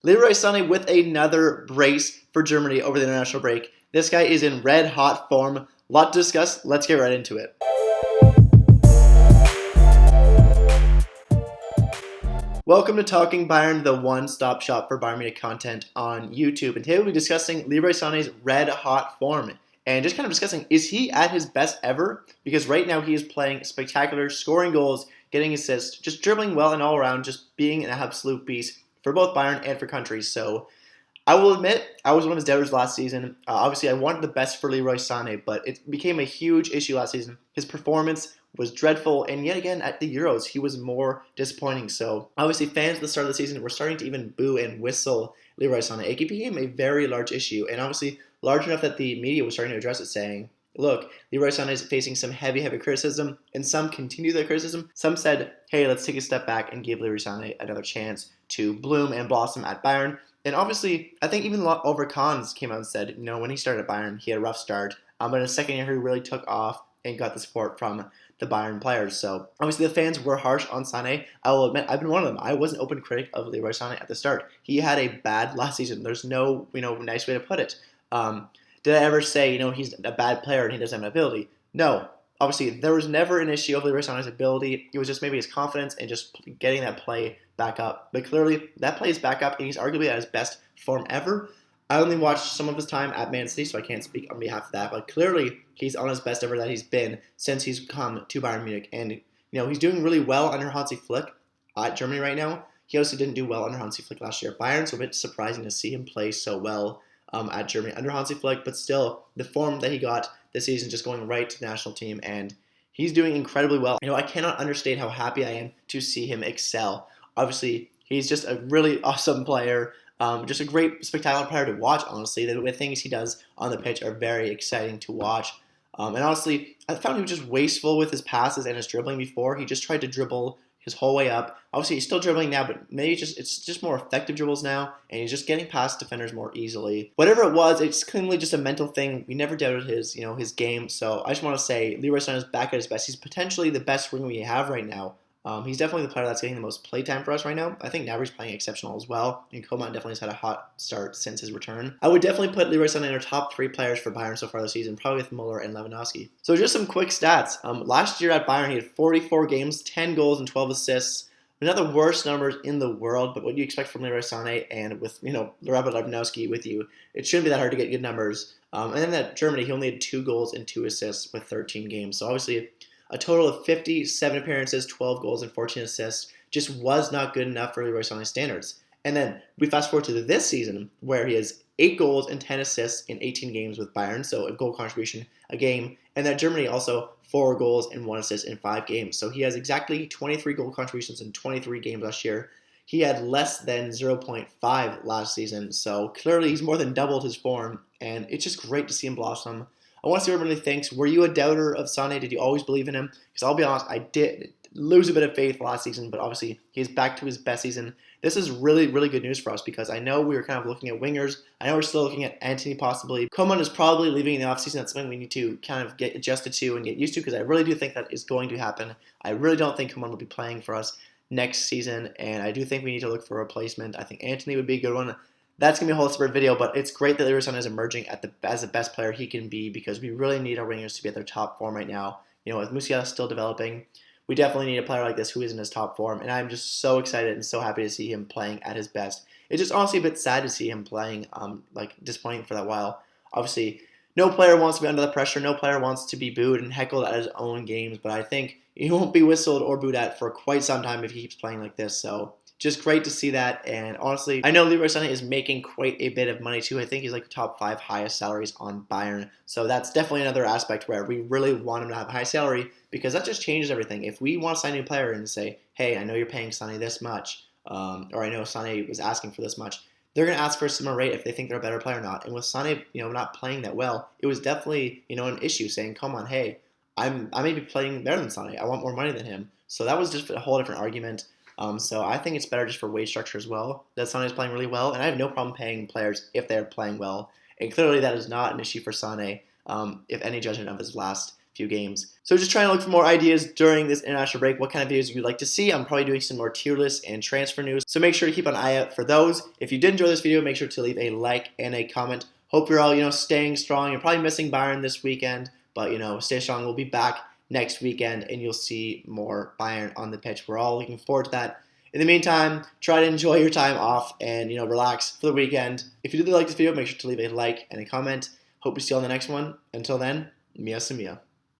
Leroy Sane with another brace for Germany over the international break. This guy is in red hot form. A lot to discuss. Let's get right into it. Welcome to Talking Bayern, the one-stop shop for Bayern Munich content on YouTube. And today we'll be discussing Leroy Sané's red hot form. And just kind of discussing, is he at his best ever? Because right now he is playing spectacular, scoring goals, getting assists, just dribbling well and all around, just being an absolute beast for both Bayern and for countries. So I will admit, I was one of his doubters last season. Obviously, I wanted the best for Leroy Sané, but it became a huge issue last season. His performance was dreadful, and yet again at the Euros, he was more disappointing. So obviously, fans at the start of the season were starting to even boo and whistle Leroy Sané. It became a very large issue, and obviously large enough that the media was starting to address it, saying, look, Leroy Sané is facing some heavy criticism, and some continue the criticism. Some said, hey, let's take a step back and give Leroy Sané another chance to bloom and blossom at Bayern. And obviously, I think even Oliver Kahn came out and said, when he started at Bayern, he had a rough start. But in the second year, he really took off and got the support from the Bayern players. So obviously, the fans were harsh on Sané. I will admit, I've been one of them. I was an open critic of Leroy Sané at the start. He had a bad last season. There's no, nice way to put it. Did I ever say, he's a bad player and he doesn't have an ability? No. Obviously, there was never an issue of Leroy Sané's ability. It was just maybe his confidence and just getting that play back up. But clearly, that play is back up, and he's arguably at his best form ever. I only watched some of his time at Man City, so I can't speak on behalf of that. But clearly, he's on his best ever that he's been since he's come to Bayern Munich. And, he's doing really well under Hansi Flick at Germany right now. He also didn't do well under Hansi Flick last year at Bayern, so a bit surprising to see him play so well at Germany under Hansi Flick. But still, the form that he got this season just going right to the national team, and he's doing incredibly well. I cannot understate how happy I am to see him excel. Obviously, he's just a really awesome player, just a great, spectacular player to watch, honestly. The things he does on the pitch are very exciting to watch. And honestly, I found he was just wasteful with his passes and his dribbling before. He just tried to dribble his whole way up. Obviously, he's still dribbling now, but maybe it's just more effective dribbles now, and he's just getting past defenders more easily. Whatever it was, it's clearly just a mental thing. We never doubted his game. So I just want to say, Leroy Sane is back at his best. He's potentially the best winger we have right now. He's definitely the player that's getting the most playtime for us right now. I think Gnabry's playing exceptional as well, and Coman definitely has had a hot start since his return. I would definitely put Leroy Sane in our top 3 players for Bayern so far this season, probably with Muller and Lewandowski. So just some quick stats. Last year at Bayern, he had 44 games, 10 goals, and 12 assists. Not the worst numbers in the world, but what do you expect from Leroy Sane? And with Robert Lewandowski with you, it shouldn't be that hard to get good numbers. And then at Germany, he only had 2 goals and 2 assists with 13 games. So obviously, a total of 57 appearances, 12 goals, and 14 assists just was not good enough for Leroy Sané's standards. And then we fast forward to this season, where he has 8 goals and 10 assists in 18 games with Bayern, so a goal contribution a game. And then Germany also 4 goals and 1 assist in 5 games. So he has exactly 23 goal contributions in 23 games last year. He had less than 0.5 last season, so clearly he's more than doubled his form, and it's just great to see him blossom. I want to see what everybody thinks. Were you a doubter of Sané? Did you always believe in him? Because I'll be honest, I did lose a bit of faith last season, but obviously he's back to his best season. This is really, really good news for us because I know we were kind of looking at wingers. I know we're still looking at Antony possibly. Coman is probably leaving in the offseason. That's something we need to kind of get adjusted to and get used to because I really do think that is going to happen. I really don't think Coman will be playing for us next season, and I do think we need to look for a replacement. I think Antony would be a good one. That's going to be a whole separate video, but it's great that Leroy Sane is emerging as the best player he can be because we really need our wingers to be at their top form right now. With Musiala still developing, we definitely need a player like this who is in his top form, and I'm just so excited and so happy to see him playing at his best. It's just honestly a bit sad to see him playing, disappointing for that while. Obviously, no player wants to be under the pressure. No player wants to be booed and heckled at his own games, but I think he won't be whistled or booed at for quite some time if he keeps playing like this, so just great to see that, and honestly, I know Leroy Sane is making quite a bit of money too. I think he's like top 5 highest salaries on Bayern, so that's definitely another aspect where we really want him to have a high salary because that just changes everything. If we want to sign a new player and say, hey, I know you're paying Sane this much, or I know Sane was asking for this much, they're going to ask for a similar rate if they think they're a better player or not. And with Sane, not playing that well, it was definitely, an issue saying, come on, hey, I may be playing better than Sane. I want more money than him. So that was just a whole different argument. So I think it's better just for wage structure as well that Sane is playing really well, and I have no problem paying players if they're playing well. And clearly that is not an issue for Sane, if any judgment of his last few games. So just trying to look for more ideas during this international break, what kind of videos you'd like to see. I'm probably doing some more tier lists and transfer news, so make sure to keep an eye out for those. If you did enjoy this video, make sure to leave a like and a comment. Hope you're all, staying strong. You're probably missing Bayern this weekend, but, stay strong. We'll be back next weekend, and you'll see more Bayern on the pitch. We're all looking forward to that. In the meantime, try to enjoy your time off and, relax for the weekend. If you did like this video, make sure to leave a like and a comment. Hope to see you on the next one. Until then, Mia Samia.